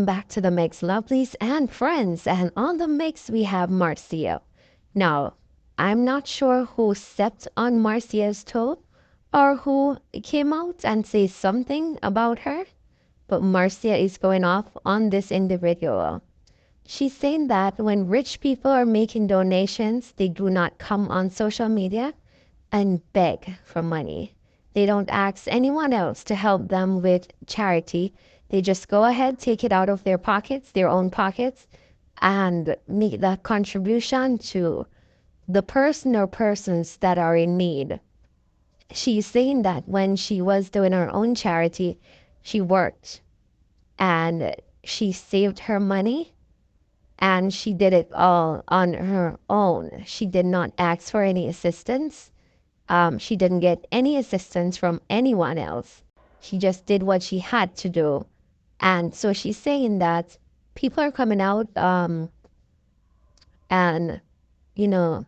welcome back to the Mix Lovelies and friends. And on the mix, we have Marcia. Now, I'm not sure who stepped on Marcia's toe or who came out and say something about her, but Marcia is going off on this individual. She's saying that when rich people are making donations, they do not come on social media and beg for money. They don't ask anyone else to help them with charity. They just go ahead, take it out of their pockets, their own pockets, and make that contribution to the person or persons that are in need. She's saying that when she was doing her own charity, she worked and she saved her money and she did it all on her own. She did not ask for any assistance. She didn't get any assistance from anyone else. She just did what she had to do. And so she's saying that people are coming out and, you know,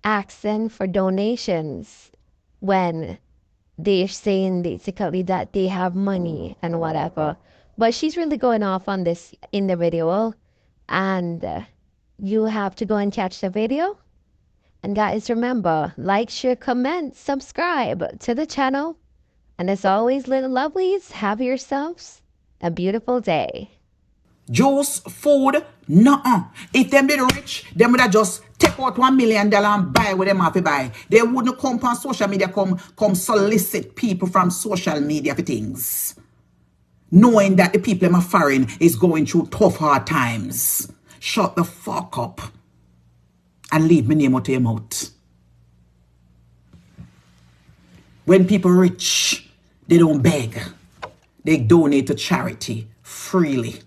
asking for donations when they're saying basically that they have money and whatever. But she's really going off on this individual. And you have to go and catch the video. And guys, remember, like, share, comment, subscribe to the channel. And as always, little lovelies, have yourselves a beautiful day. Juice, food, nuh-uh. If them did rich, them would have just take out $1 million and buy what them have to buy. They wouldn't come on social media, come solicit people from social media for things. Knowing that the people in my foreign is going through tough, hard times. Shut the fuck up. And leave my name out of your mouth. When people rich, they don't beg. They donate to charity freely.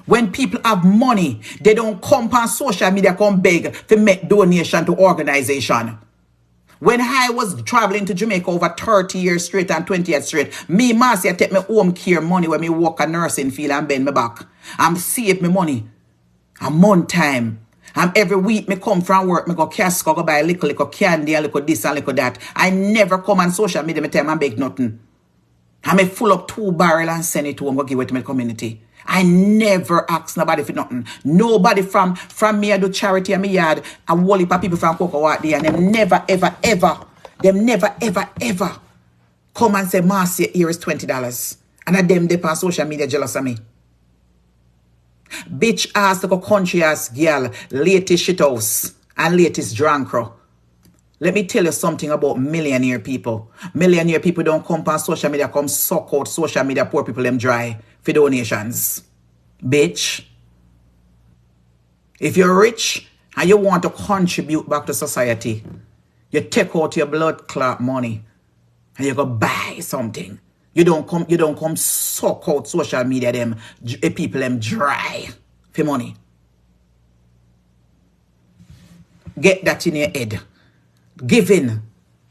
When people have money, they don't come on social media, come beg to make donation to organization. When I was traveling to Jamaica over 30 years straight and 20 years straight, me, Marcia, take my home care money when me work a nursing field and bend my back. I'm save my money. A month time. And every week me come from work, me go Casco, go buy a little candy, a little this and little that. I never come on social media, me tell me beg nothing. I may full up 2 barrels and send it to them, go give it to my community. I never ask nobody for nothing. Nobody from me I do charity in my yard. I whole heap of people from Cocoa out there and them never ever come and say, Marcia, here is $20. And I them dip on social media jealous of me. Bitch ass like a country ass girl, latest shit house and latest drunk crow. Let me tell you something about millionaire people. Millionaire people don't come on social media, come suck out social media, poor people them dry for donations. Bitch. If you're rich and you want to contribute back to society, you take out your blood clot money and you go buy something. You don't come suck out social media them people them dry for money. Get that in your head. Giving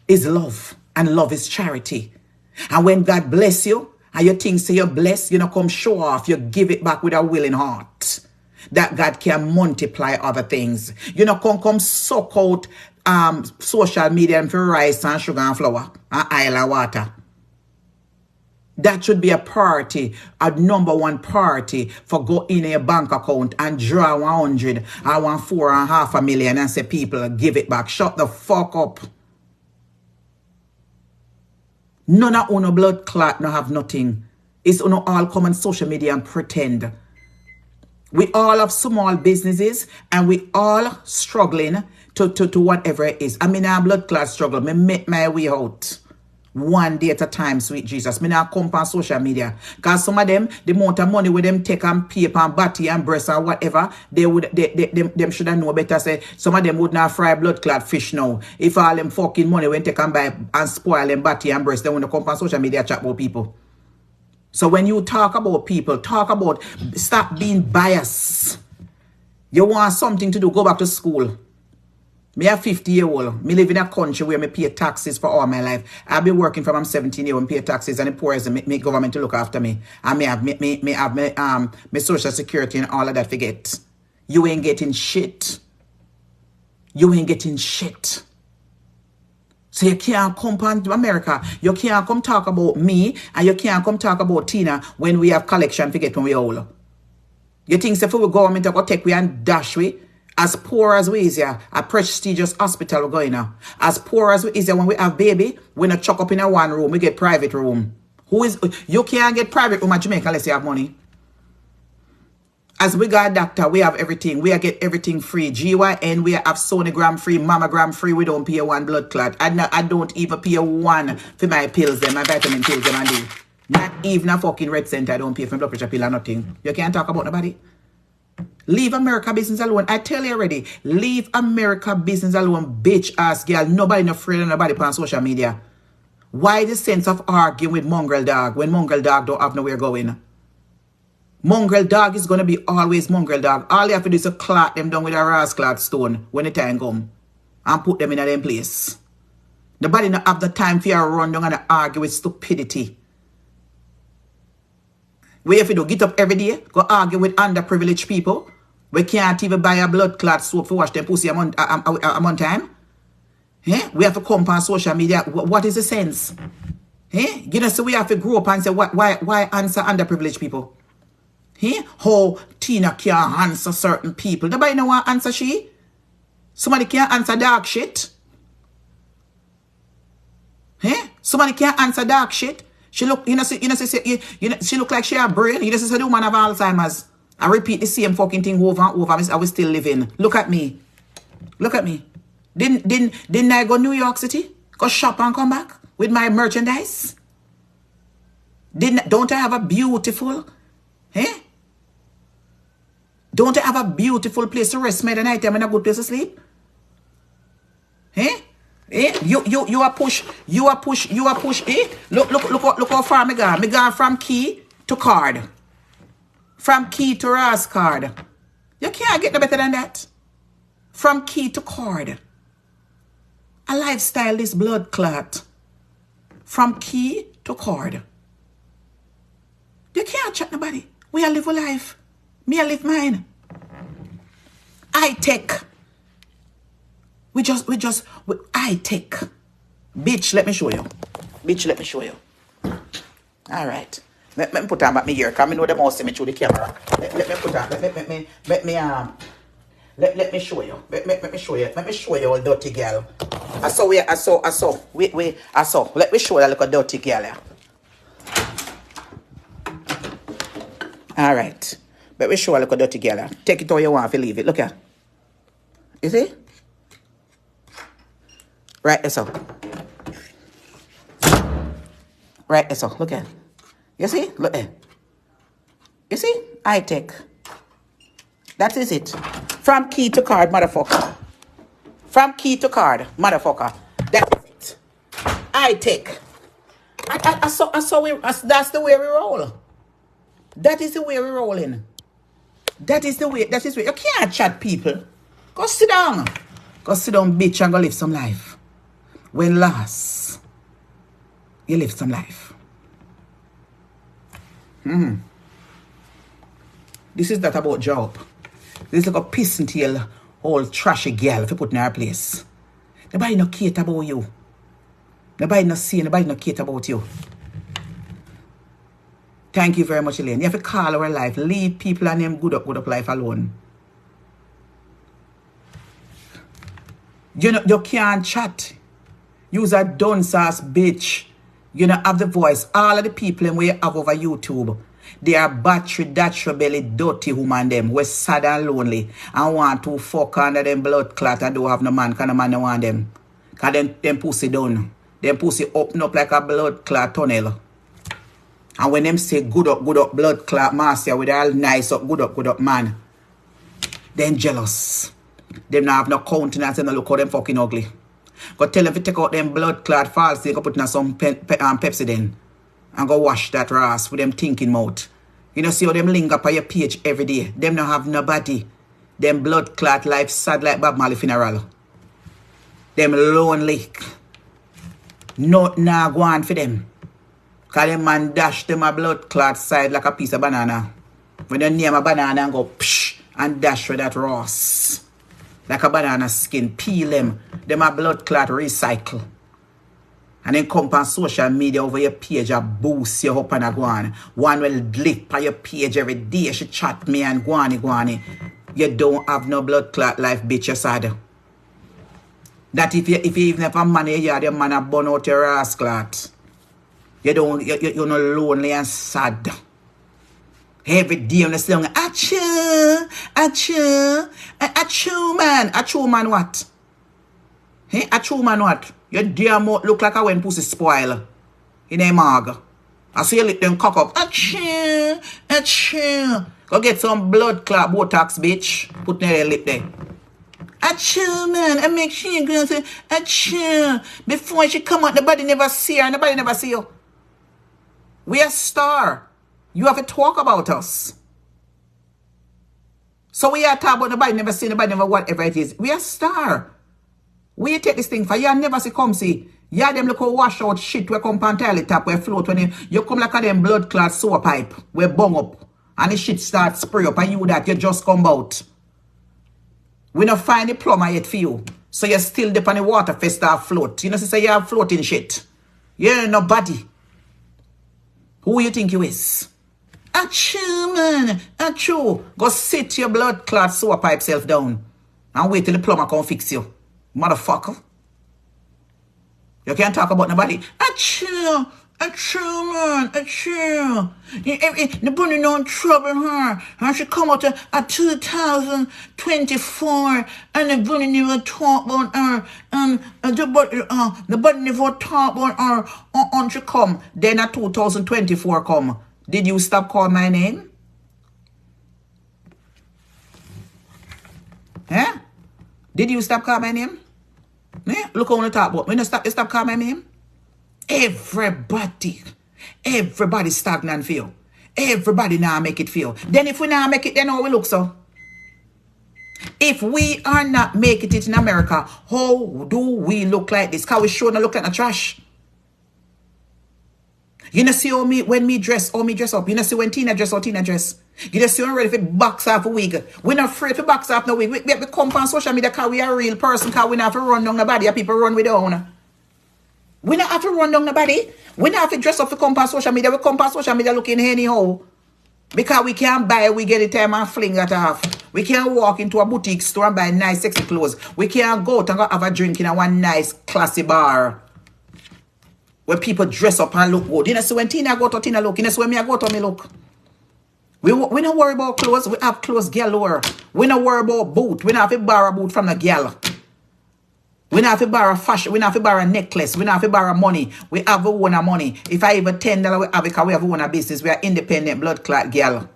is love and love is charity. And when God bless you and you think say you're blessed, you don't come show off, you give it back with a willing heart. That God can multiply other things. You know, come suck out social media and for rice and sugar and flour and oil and water. That should be a priority, a number one priority for go in your bank account and draw 100 or 4.5 million and say people give it back. Shut the fuck up. None of uno blood clot no have nothing. It's uno all come on social media and pretend. We all have small businesses and we all struggling to whatever it is. I mean, our blood clot struggle. Me make my way out. One day at a time, sweet Jesus. Me not come on social media. Because some of them, the amount of money with them take and paper and body and breast or whatever, them should have know better. Say some of them would not fry blood clot fish now. If all them fucking money when take and buy and spoil them body and breast, they want to come on social media chat about people. So when you talk about people, stop being biased. You want something to do, go back to school. Me a 50-year-old. Me live in a country where me pay taxes for all my life. I've been working from I'm 17 years and pay taxes and the poor is me government to look after me. And me have me social security and all of that forget. You ain't getting shit. You ain't getting shit. So you can't come to America. You can't come talk about me and you can't come talk about Tina when we have collection to get when we all. You think if we government go take we and dash we? As poor as we is here, a prestigious hospital we're going now. As poor as we is here when we have baby, we not chuck up in a one room, we get private room. You can't get private room at Jamaica unless you have money. As we got a doctor, we have everything. We get everything free. GYN, we have sonogram free, mammogram free. We don't pay one blood clot. I don't even pay one for my pills, my vitamin pills, them and do. Not even a fucking red center. I don't pay for blood pressure pill or nothing. You can't talk about nobody. Leave America business alone. I tell you already. Leave America business alone, bitch ass girl. Nobody not afraid of nobody on social media. Why the sense of arguing with mongrel dog when mongrel dog don't have nowhere going? Mongrel dog is going to be always mongrel dog. All you have to do is to clot them down with a ras clot stone when the time come. And put them in a place. Nobody not have the time for you to run down and argue with stupidity. What if you do? Get up every day, go argue with underprivileged people. We can't even buy a blood clot soap to wash them pussy a month time. Eh? We have to come on social media. What is the sense? Eh? You know, so we have to grow up and say, why answer underprivileged people? Eh? How Tina can't answer certain people. Nobody know what answer she. Somebody can't answer dark shit. Eh? Somebody can't answer dark shit. She look, she look like she have brain. You know, say the woman have Alzheimer's. I repeat the same fucking thing over and over. I was still living. Look at me. Look at me. Didn't I go New York City? Go shop and come back with my merchandise? Don't I have a beautiful, eh? Don't I have a beautiful place to rest my night time and a good place to sleep? Eh? Eh? You are push, eh? Look how far me gone. Me gone from key to card. From key to Ras card. You can't get no better than that. From key to card. A lifestyle is blood clot. From key to card. You can't chat nobody. We all live a life. Me I live mine. I take. I take. Bitch, let me show you. Bitch, let me show you. All right. Let me put on back my ear, because I know the mouse see me through the camera. Let me put on. Let me show you. Let me show you. Let me show you, old dirty girl. I saw. Let me show you, look a dirty girl here. All right. Let me show you, look a dirty girl here. Take it how you want if you leave it. Look here. You see? Right there, so. Right there, so. Look here. You see? Look there. You see? I take. That is it. From key to card, motherfucker. From key to card, motherfucker. That is it. I take. That's the way we roll. That is the way we're rolling. That is the way. You can't chat people. Go sit down. Go sit down, bitch, and go live some life. When last, you live some life. This is not about job. This is like a pissing tail, old trashy girl if you put in her place. Nobody no care about you. Nobody no see, nobody no care about you. Thank you very much, Elaine. You have to call our life. Leave people and them good up life alone. You know, you can't chat. Use a dunce ass bitch. You know, have the voice. All of the people we have over YouTube, they are battery, belly, dirty woman them. We're sad and lonely. And want to fuck under them blood clot and don't have no man. Kind of man don't want them. Because them pussy done. Them pussy open up like a blood clot tunnel. And when them say good up, blood clot, Marcia with all nice up, good up, man. Then jealous. Them not have no countenance and look how them fucking ugly. Go tell them to take out them blood clot false, they go put in some Pepsi then. And go wash that ass with them thinking mouth. You know, see how them link up on your page every day. Them not have nobody. Them blood clot life sad like Bob Marley funeral. Them lonely. Not now go on for them. Cause them man dash them a blood clot side like a piece of banana. When you name a banana and go psh and dash with that Ross. Like a banana skin. Peel them. Them a blood clot recycle. And then come on social media over your page and boost you up and a go on. One will lift on your page every day. She chat me and go on. You don't have no blood clot life, bitch, you sad. That if you even have a man in your yard, your man a burn out your ass clot. You're no lonely and sad. Every day on the song, achoo, man. Achoo man what? Hey, achoo man what? Your dear mouth look like a when pussy spoil. In a mag. I see you let them cock up. Achoo. Go get some blood clot Botox, bitch. Put near your lip there. Achoo, man. And make sure you go say, achoo. Before she come out, nobody never see her. Nobody never see you. We a star. You have to talk about us. So we are talking about nobody never see, nobody never whatever it is. We are star. We take this thing for you never see come see. Yeah, them look how wash out shit we come pan toilet tap where float when you come like a them blood clot sewer pipe where bung up and the shit start spray up and you that you just come out. We not find the plumber yet for you. So you're still dip on the water first start float. You know say you have floating shit. You ain't nobody. Who you think you is? Achoo, man. Achoo. Go sit your blood clot sewer pipe self down and wait till the plumber come fix you. Motherfucker. You can't talk about nobody. Achoo, man. Achoo. The bunny no trouble her. And she come out at 2024 and the bunny never talk about her. And the bunny never talk about her. And she come. Then at 2024 come. Did you stop calling my name? Eh? Did you stop calling my name? Eh? Look on the top. When you stop calling my name? Everybody stagnant feel. Everybody now make it feel. Then if we now make it, then how we look so? If we are not making it in America, how do we look like this? Because we sure not look like the trash. You know see how when me dress up. You know see when Tina dress or Tina dress. You know see when ready for box off a wig. We're not afraid to box off no wig. We come on social media because we are a real person. Because we not have to run down the body. People run with their own. We not have to run down the body. We not have to dress up to come on social media. We come on social media looking anyhow. Because we can't buy, we get it time and fling that off. We can't walk into a boutique store and buy nice sexy clothes. We can't go out and go have a drink in a one nice classy bar. Where people dress up and look good. You know, so when Tina go to Tina look. You know, so when me I go to me look. We don't worry about clothes. We have clothes galore. We don't worry about boot. We don't have to borrow boot from the gal. We don't have to borrow fashion. We don't have to borrow a necklace. We don't have to borrow money. We have our own money. If I even $10 we have it because we have our own business. We are independent blood clot gal.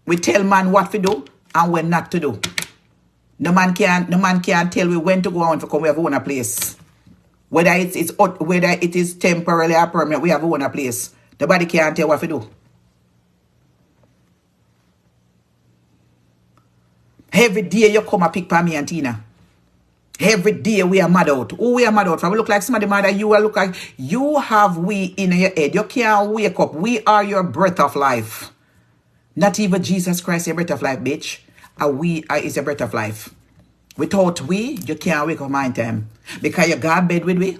We tell man what to do and when not to do. No man can tell we when to go on to come. We have our own place. Whether it is temporarily or permanent, we have our own place. The body can't tell what to do. Every day you come and pick for me and Tina. Every day we are mad out. Who we are mad out from? We look like somebody mad at you. We look like you have we in your head. You can't wake up. We are your breath of life. Not even Jesus Christ, your breath of life, bitch. And we is your breath of life. Without we, you can't wake up mind time. Because you got bed with we.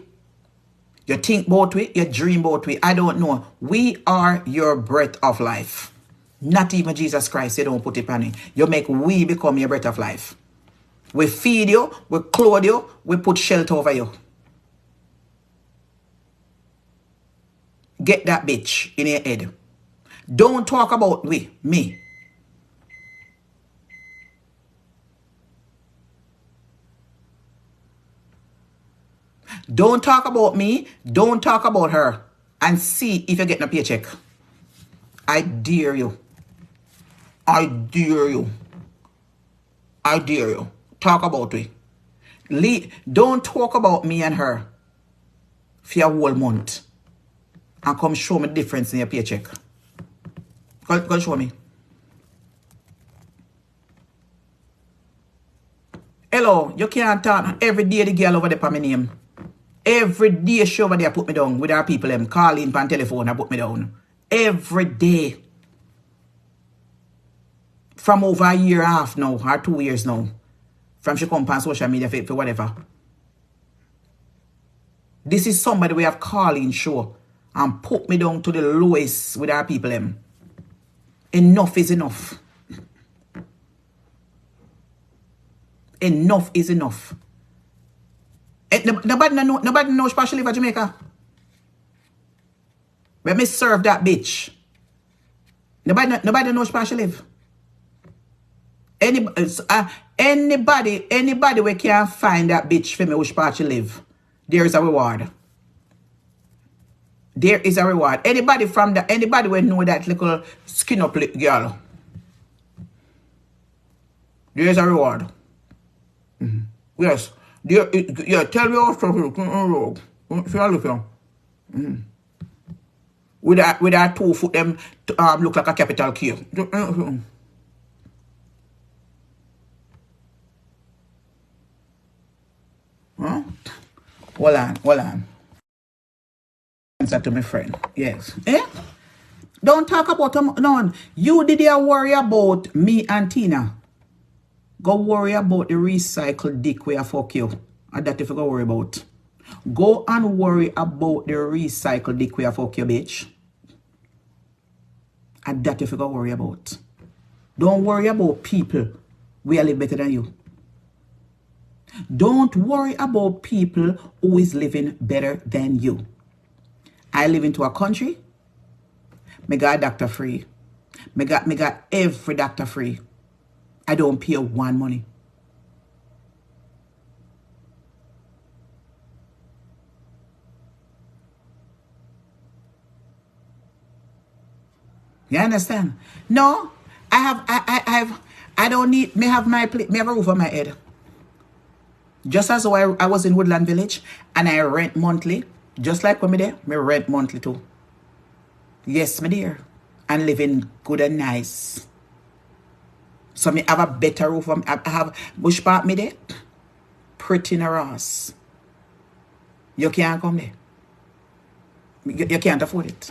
You think about we. You dream about we. I don't know. We are your breath of life. Not even Jesus Christ. You don't put it on it. You make we become your breath of life. We feed you. We clothe you. We put shelter over you. Get that bitch in your head. Don't talk about me. Don't talk about me. Don't talk about her. And see if you get a paycheck. I dare you. I dare you. I dare you. Talk about it. Don't talk about me and her for a whole month. And come show me the difference in your paycheck. Go show me. Hello, you can't talk every day the girl over there for my name. Every day she over there put me down with our people them calling on telephone and put me down. Every day. From over a year and a half now, or 2 years now. From she come on social media for whatever. This is somebody we have calling show and put me down to the lowest with our people. Enough is enough. Enough is enough. Nobody knows where she live in Jamaica. Let me serve that bitch. Nobody knows where she live. Anybody we can find that bitch for me which part she live, there is a reward. There is a reward. Anybody will know that little skin up girl. There is a reward. Mm-hmm. Yes. Tell me also. Mm-hmm. With that 2 foot them look like a capital Q. Huh? Hold on. Answer to my friend. Yes. Don't talk about them. No. You did you worry about me and Tina. Go worry about the recycled dick where I fuck you. And that if you go worry about. Go and worry about the recycled dick where I fuck you, bitch. And that if you go worry about. Don't worry about people who live better than you. Don't worry about people who is living better than you. I live into a country. Me got doctor free. Me got every doctor free. I don't pay one money. You understand? No, I don't need, me have my plate, me have a roof on my head. Just as though I was in Woodland Village and I rent monthly, just like when me there, me rent monthly too. Yes, me there. And living good and nice. So me have a better roof. I have bush part me there. Pretty in a ass. You can't come there. You can't afford it.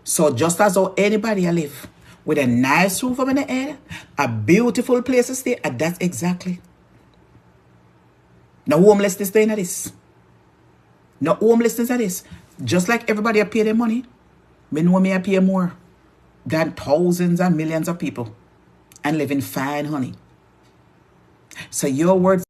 So just as though anybody I live with a nice roof over the head, a beautiful place to stay, and that's exactly. No homelessness doing this. No homelessness at this. Just like everybody I pay their money, me know me I pay more than thousands and millions of people and living fine, honey. So your words